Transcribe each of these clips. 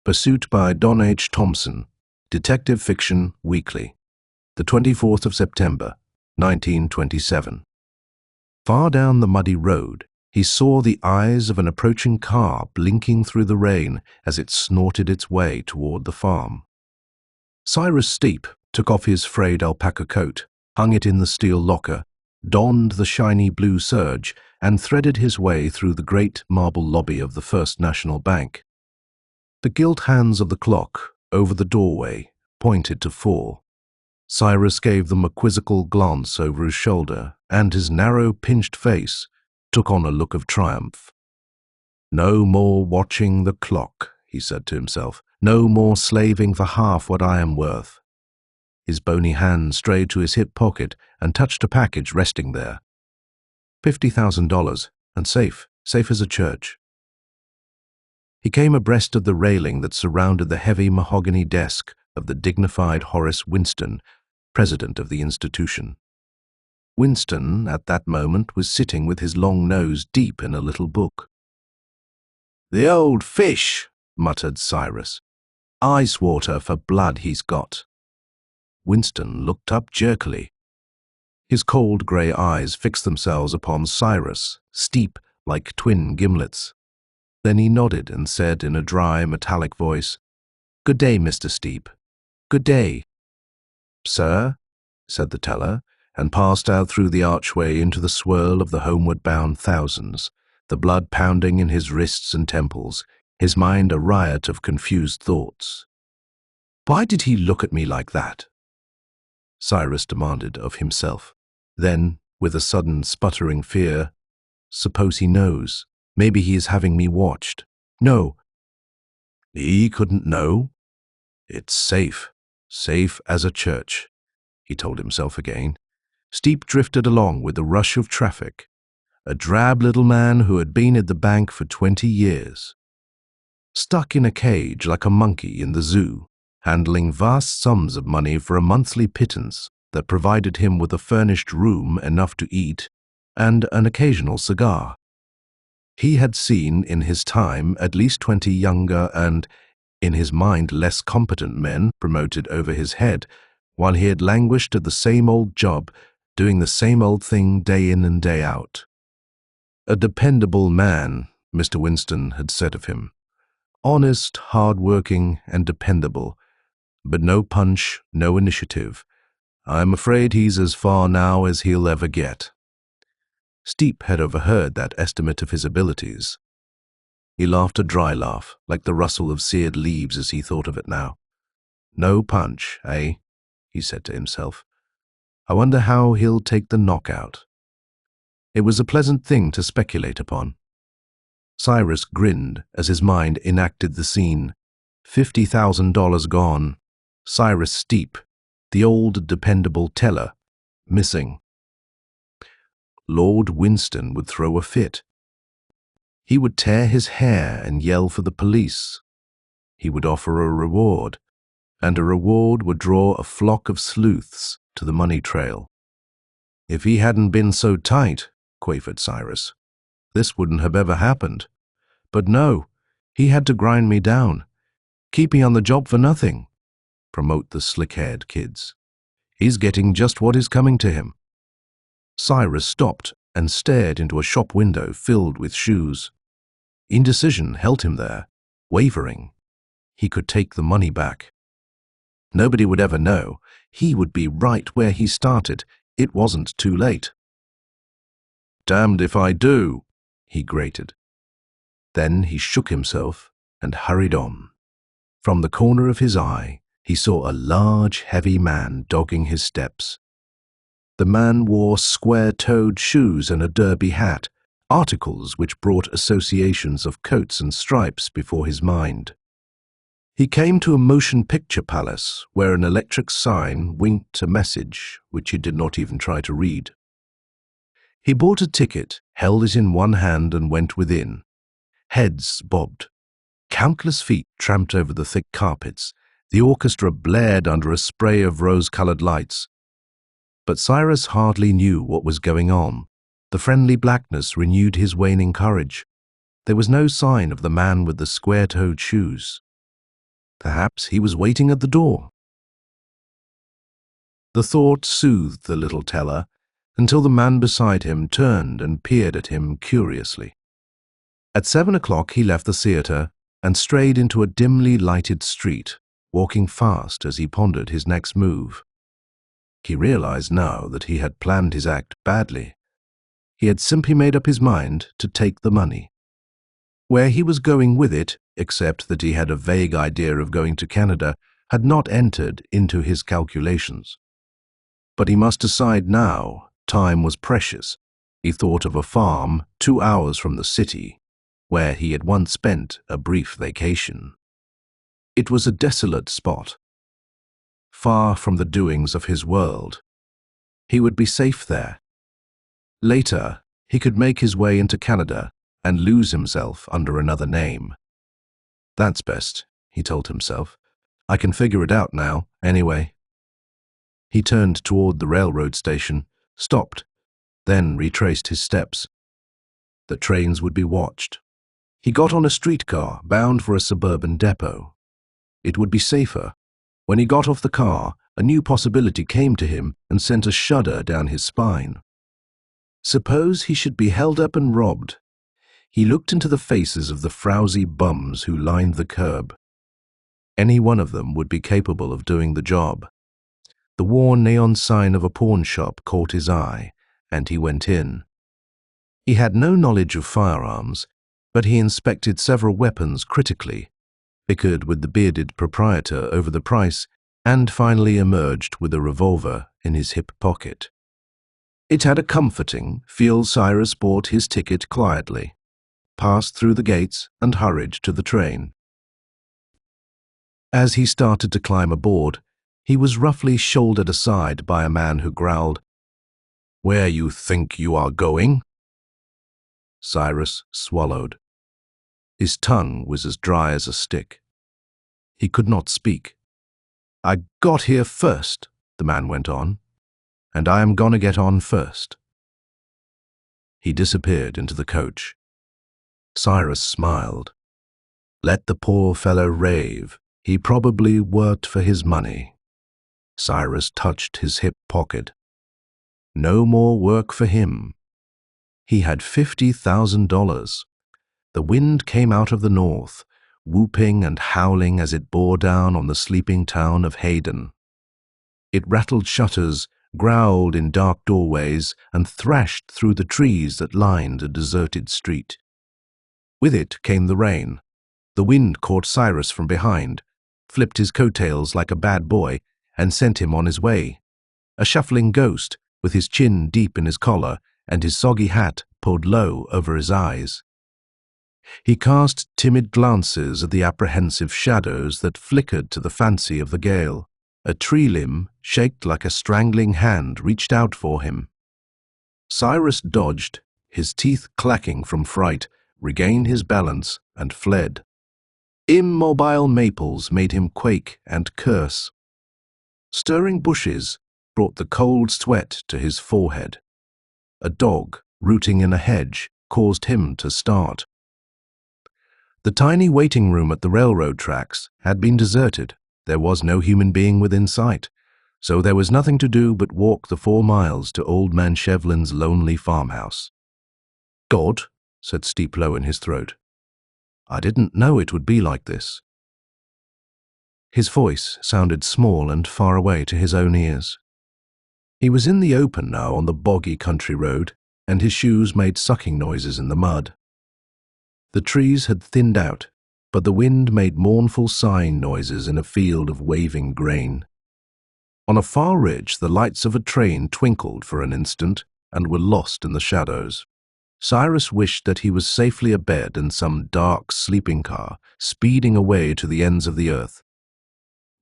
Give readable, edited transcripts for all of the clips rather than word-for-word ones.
Pursuit by Don H Thompson, Detective Fiction Weekly, the 24th of September, 1927. Far down the muddy road, he saw the eyes of an approaching car blinking through the rain as it snorted its way toward the farm. Cyrus Steep took off his frayed alpaca coat, hung it in the steel locker, donned the shiny blue serge, and threaded his way through the great marble lobby of the First National Bank. The gilt hands of the clock over the doorway pointed to 4. Cyrus gave them a quizzical glance over his shoulder, and his narrow, pinched face took on a look of triumph. "No more watching the clock," he said to himself. "No more slaving for half what I am worth." His bony hand strayed to his hip pocket and touched a package resting there. $50,000, and safe as a church. He came abreast of the railing that surrounded the heavy mahogany desk of the dignified Horace Winston, president of the institution. Winston, at that moment, was sitting with his long nose deep in a little book. "The old fish," muttered Cyrus. "Ice water for blood he's got." Winston looked up jerkily. His cold grey eyes fixed themselves upon Cyrus, Steep like twin gimlets. Then he nodded and said in a dry, metallic voice, "Good day, Mr. Steep. Good day." "Sir," said the teller, and passed out through the archway into the swirl of the homeward-bound thousands, the blood pounding in his wrists and temples, his mind a riot of confused thoughts. Why did he look at me like that? Cyrus demanded of himself. Then, with a sudden sputtering fear, suppose he knows. Maybe he is having me watched. No. He couldn't know. It's safe as a church, he told himself again. Steep drifted along with the rush of traffic, a drab little man who had been at the bank for 20 years. Stuck in a cage like a monkey in the zoo, handling vast sums of money for a monthly pittance that provided him with a furnished room enough to eat and an occasional cigar. He had seen in his time at least 20 younger and, in his mind, less competent men promoted over his head, while he had languished at the same old job, doing the same old thing day in and day out. A dependable man, Mr. Winston had said of him. Honest, hard-working, and dependable, but no punch, no initiative. I'm afraid he's as far now as he'll ever get. Steep had overheard that estimate of his abilities. He laughed a dry laugh, like the rustle of seared leaves as he thought of it now. No punch, eh? He said to himself. I wonder how he'll take the knockout. It was a pleasant thing to speculate upon. Cyrus grinned as his mind enacted the scene. $50,000 gone. Cyrus Steep, the old dependable teller, missing. Lord Winston would throw a fit. He would tear his hair and yell for the police. He would offer a reward, and a reward would draw a flock of sleuths to the money trail. If he hadn't been so tight, quavered Cyrus, this wouldn't have ever happened. But no, he had to grind me down, keep me on the job for nothing. Promote the slick-haired kids. He's getting just what is coming to him. Cyrus stopped and stared into a shop window filled with shoes. Indecision held him there, wavering. He could take the money back. Nobody would ever know. He would be right where he started. It wasn't too late. Damned if I do, he grated. Then he shook himself and hurried on. From the corner of his eye, he saw a large, heavy man dogging his steps. The man wore square-toed shoes and a derby hat, articles which brought associations of coats and stripes before his mind. He came to a motion picture palace where an electric sign winked a message which he did not even try to read. He bought a ticket, held it in one hand, and went within. Heads bobbed. Countless feet tramped over the thick carpets. The orchestra blared under a spray of rose-colored lights. But Cyrus hardly knew what was going on. The friendly blackness renewed his waning courage. There was no sign of the man with the square-toed shoes. Perhaps he was waiting at the door. The thought soothed the little teller until the man beside him turned and peered at him curiously. At 7 o'clock he left the theatre and strayed into a dimly lighted street, walking fast as he pondered his next move. He realized now that he had planned his act badly. He had simply made up his mind to take the money. Where he was going with it, except that he had a vague idea of going to Canada, had not entered into his calculations. But he must decide now. Time was precious. He thought of a farm 2 hours from the city, where he had once spent a brief vacation. It was a desolate spot, far from the doings of his world. He would be safe there. Later, he could make his way into Canada and lose himself under another name. That's best, he told himself. I can figure it out now, anyway. He turned toward the railroad station, stopped, then retraced his steps. The trains would be watched. He got on a streetcar bound for a suburban depot. It would be safer. When he got off the car, a new possibility came to him and sent a shudder down his spine. Suppose he should be held up and robbed. He looked into the faces of the frowsy bums who lined the curb. Any one of them would be capable of doing the job. The worn neon sign of a pawn shop caught his eye, and he went in. He had no knowledge of firearms, but he inspected several weapons critically, bickered with the bearded proprietor over the price, and finally emerged with a revolver in his hip pocket. It had a comforting feel. Cyrus bought his ticket quietly, passed through the gates, and hurried to the train. As he started to climb aboard, he was roughly shouldered aside by a man who growled, "Where you think you are going?" Cyrus swallowed. His tongue was as dry as a stick. He could not speak. "I got here first," the man went on, "and I am gonna get on first." He disappeared into the coach. Cyrus smiled. Let the poor fellow rave. He probably worked for his money. Cyrus touched his hip pocket. No more work for him. He had $50,000. The wind came out of the north, whooping and howling as it bore down on the sleeping town of Hayden. It rattled shutters, growled in dark doorways, and thrashed through the trees that lined a deserted street. With it came the rain. The wind caught Cyrus from behind, flipped his coattails like a bad boy, and sent him on his way, a shuffling ghost with his chin deep in his collar and his soggy hat pulled low over his eyes. He cast timid glances at the apprehensive shadows that flickered to the fancy of the gale. A tree limb, shaped like a strangling hand, reached out for him. Cyrus dodged, his teeth clacking from fright, regained his balance, and fled. Immobile maples made him quake and curse. Stirring bushes brought the cold sweat to his forehead. A dog, rooting in a hedge, caused him to start. The tiny waiting room at the railroad tracks had been deserted. There was no human being within sight, so there was nothing to do but walk the 4 miles to old man Shevlin's lonely farmhouse. "God," said Steeplow in his throat. "I didn't know it would be like this." His voice sounded small and far away to his own ears. He was in the open now on the boggy country road, and his shoes made sucking noises in the mud. The trees had thinned out, but the wind made mournful sighing noises in a field of waving grain. On a far ridge, the lights of a train twinkled for an instant and were lost in the shadows. Cyrus wished that he was safely abed in some dark sleeping car, speeding away to the ends of the earth.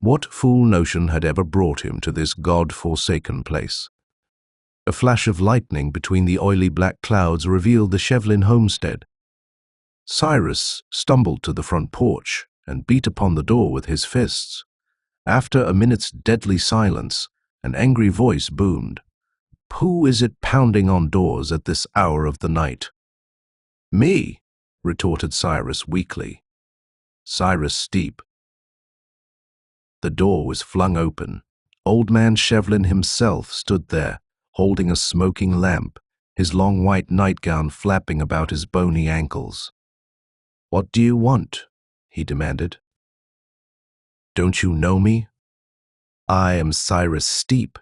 What fool notion had ever brought him to this God-forsaken place? A flash of lightning between the oily black clouds revealed the Shevlin homestead. Cyrus stumbled to the front porch and beat upon the door with his fists. After a minute's deadly silence, an angry voice boomed. "Who is it pounding on doors at this hour of the night?" "Me," retorted Cyrus weakly. Cyrus Steep. The door was flung open. Old man Shevlin himself stood there, holding a smoking lamp, his long white nightgown flapping about his bony ankles. "What do you want?" he demanded. "Don't you know me? I am Cyrus Steep,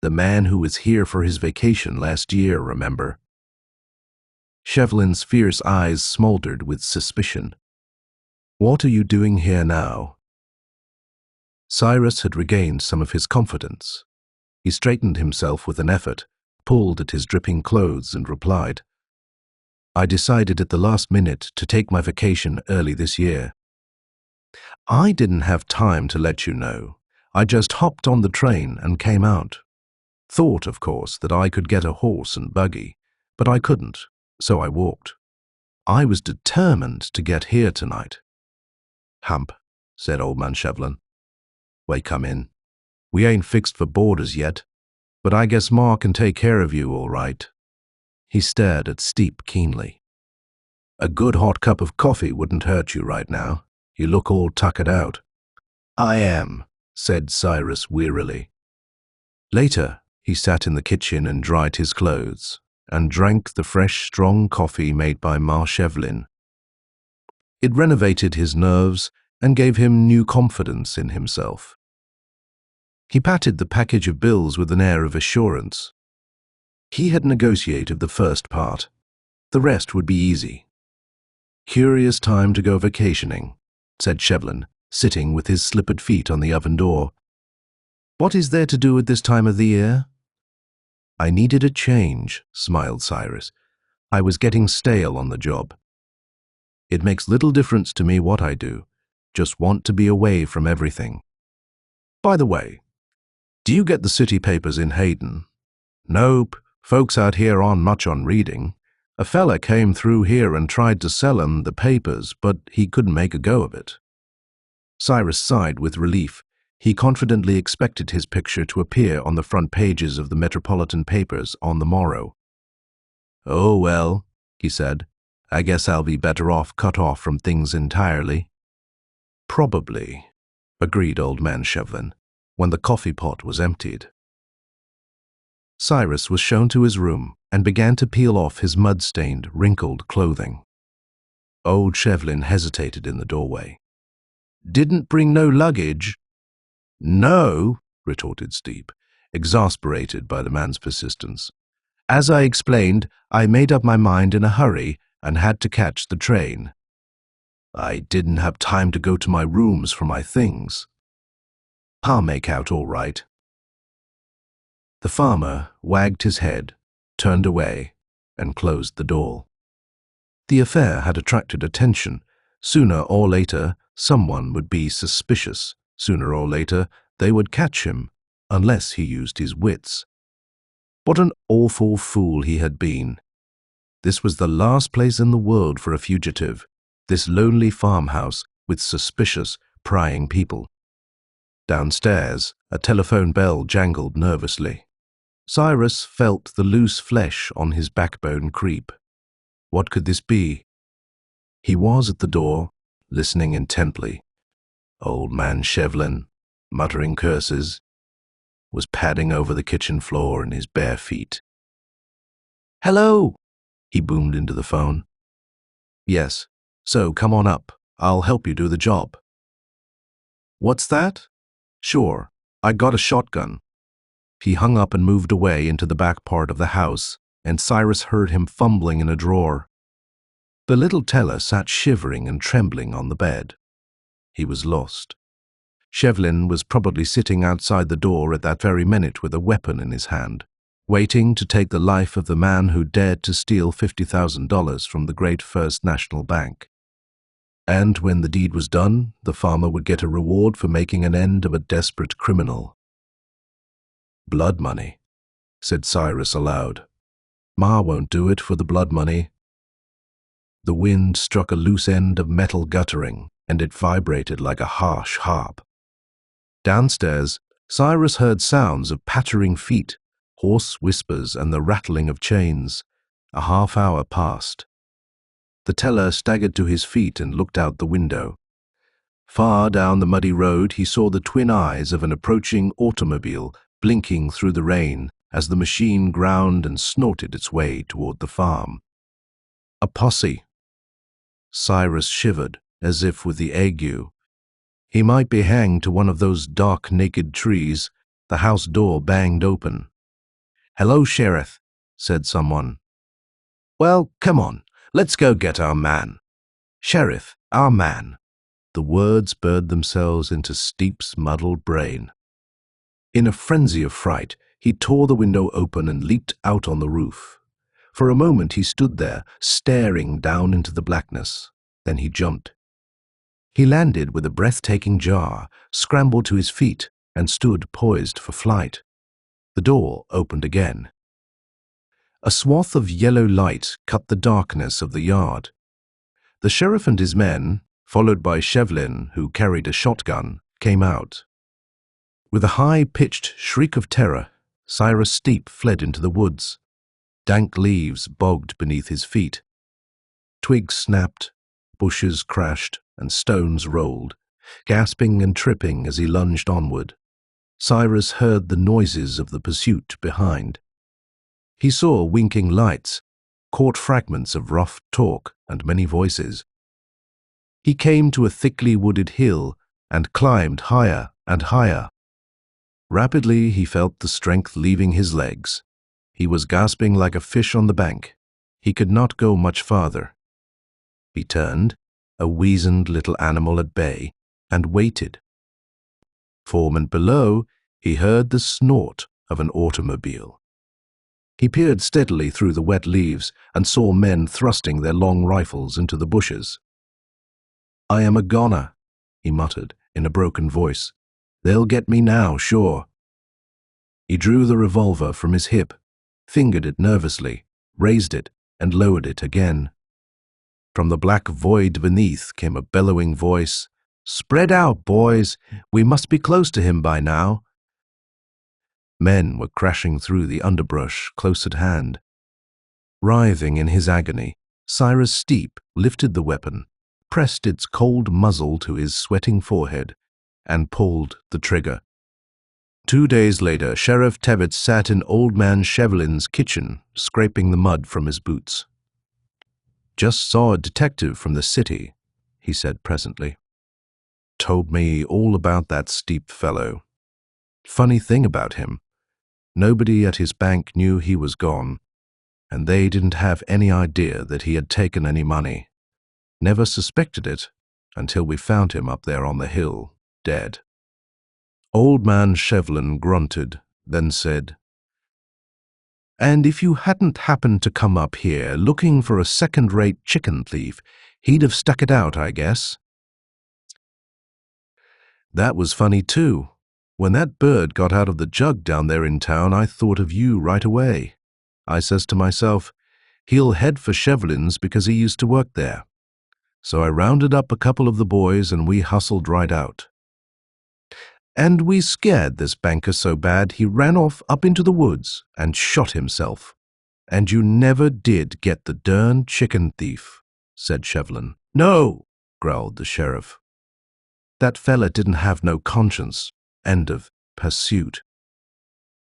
the man who was here for his vacation last year, remember?" Shevlin's fierce eyes smoldered with suspicion. "What are you doing here now?" Cyrus had regained some of his confidence. He straightened himself with an effort, pulled at his dripping clothes, and replied, "I decided at the last minute to take my vacation early this year. I didn't have time to let you know. I just hopped on the train and came out. Thought, of course, that I could get a horse and buggy, but I couldn't, so I walked. I was determined to get here tonight." "Hump," said Old Man Shevlin. "Wait, come in. We ain't fixed for boarders yet, but I guess Ma can take care of you all right." He stared at Steep keenly. "A good hot cup of coffee wouldn't hurt you right now. You look all tuckered out." "I am," said Cyrus wearily. Later, he sat in the kitchen and dried his clothes, and drank the fresh, strong coffee made by Ma Shevlin. It renovated his nerves and gave him new confidence in himself. He patted the package of bills with an air of assurance. He had negotiated the first part. The rest would be easy. "Curious time to go vacationing," said Shevlin, sitting with his slippered feet on the oven door. "What is there to do at this time of the year?" "I needed a change," smiled Cyrus. "I was getting stale on the job. It makes little difference to me what I do. Just want to be away from everything. By the way, do you get the city papers in Hayden?" "Nope. Folks out here aren't much on reading. A fella came through here and tried to sell 'em the papers, but he couldn't make a go of it." Cyrus sighed with relief. He confidently expected his picture to appear on the front pages of the metropolitan papers on the morrow. "Oh well," he said, "I guess I'll be better off cut off from things entirely." "Probably," agreed Old Man Shevlin, when the coffee pot was emptied. Cyrus was shown to his room and began to peel off his mud-stained, wrinkled clothing. Old Shevlin hesitated in the doorway. "Didn't bring no luggage?" "No," retorted Steep, exasperated by the man's persistence. "As I explained, I made up my mind in a hurry and had to catch the train. I didn't have time to go to my rooms for my things. I'll make out all right." The farmer wagged his head, turned away, and closed the door. The affair had attracted attention. Sooner or later, someone would be suspicious. Sooner or later, they would catch him, unless he used his wits. What an awful fool he had been. This was the last place in the world for a fugitive, this lonely farmhouse with suspicious, prying people. Downstairs, a telephone bell jangled nervously. Cyrus felt the loose flesh on his backbone creep. What could this be? He was at the door, listening intently. Old Man Shevlin, muttering curses, was padding over the kitchen floor in his bare feet. "Hello," he boomed into the phone. "Yes, so come on up. I'll help you do the job." "What's that?" "Sure, I got a shotgun." He hung up and moved away into the back part of the house, and Cyrus heard him fumbling in a drawer. The little teller sat shivering and trembling on the bed. He was lost. Shevlin was probably sitting outside the door at that very minute with a weapon in his hand, waiting to take the life of the man who dared to steal $50,000 from the great First National Bank. And when the deed was done, the farmer would get a reward for making an end of a desperate criminal. "Blood money," said Cyrus aloud. "Ma won't do it for the blood money." The wind struck a loose end of metal guttering, and it vibrated like a harsh harp. Downstairs, Cyrus heard sounds of pattering feet, hoarse whispers, and the rattling of chains. A half-hour passed. The teller staggered to his feet and looked out the window. Far down the muddy road, he saw the twin eyes of an approaching automobile blinking through the rain as the machine ground and snorted its way toward the farm. A posse. Cyrus shivered, as if with the ague. He might be hanged to one of those dark, naked trees. The house door banged open. "Hello, Sheriff," said someone. "Well, come on, let's go get our man." "Sheriff, our man." The words burned themselves into Steep's muddled brain. In a frenzy of fright, he tore the window open and leaped out on the roof. For a moment he stood there, staring down into the blackness. Then he jumped. He landed with a breathtaking jar, scrambled to his feet, and stood poised for flight. The door opened again. A swath of yellow light cut the darkness of the yard. The sheriff and his men, followed by Shevlin, who carried a shotgun, came out. With a high-pitched shriek of terror, Cyrus Steep fled into the woods. Dank leaves bogged beneath his feet. Twigs snapped, bushes crashed, and stones rolled, gasping and tripping as he lunged onward. Cyrus heard the noises of the pursuit behind. He saw winking lights, caught fragments of rough talk and many voices. He came to a thickly wooded hill and climbed higher and higher. Rapidly he felt the strength leaving his legs. He was gasping like a fish on the bank. He could not go much farther. He turned, a weazened little animal at bay, and waited. 4 minutes below, he heard the snort of an automobile. He peered steadily through the wet leaves and saw men thrusting their long rifles into the bushes. "I am a goner," he muttered in a broken voice. "They'll get me now, sure." He drew the revolver from his hip, fingered it nervously, raised it, and lowered it again. From the black void beneath came a bellowing voice. "Spread out, boys! We must be close to him by now." Men were crashing through the underbrush close at hand. Writhing in his agony, Cyrus Steep lifted the weapon, pressed its cold muzzle to his sweating forehead, and pulled the trigger. 2 days later, Sheriff Tebbit sat in Old Man Shevlin's kitchen, scraping the mud from his boots. "Just saw a detective from the city," he said presently. "Told me all about that Steep fellow. Funny thing about him, nobody at his bank knew he was gone, and they didn't have any idea that he had taken any money. Never suspected it until we found him up there on the hill, dead." Old Man Shevlin grunted, then said, "And if you hadn't happened to come up here looking for a second-rate chicken thief, he'd have stuck it out, I guess." "That was funny, too. When that bird got out of the jug down there in town, I thought of you right away. I says to myself, he'll head for Shevlin's because he used to work there. So I rounded up a couple of the boys and we hustled right out. And we scared this banker so bad he ran off up into the woods and shot himself. And you never did get the darn chicken thief," said Shevlin. "No," growled the sheriff. "That fella didn't have no conscience. End of pursuit."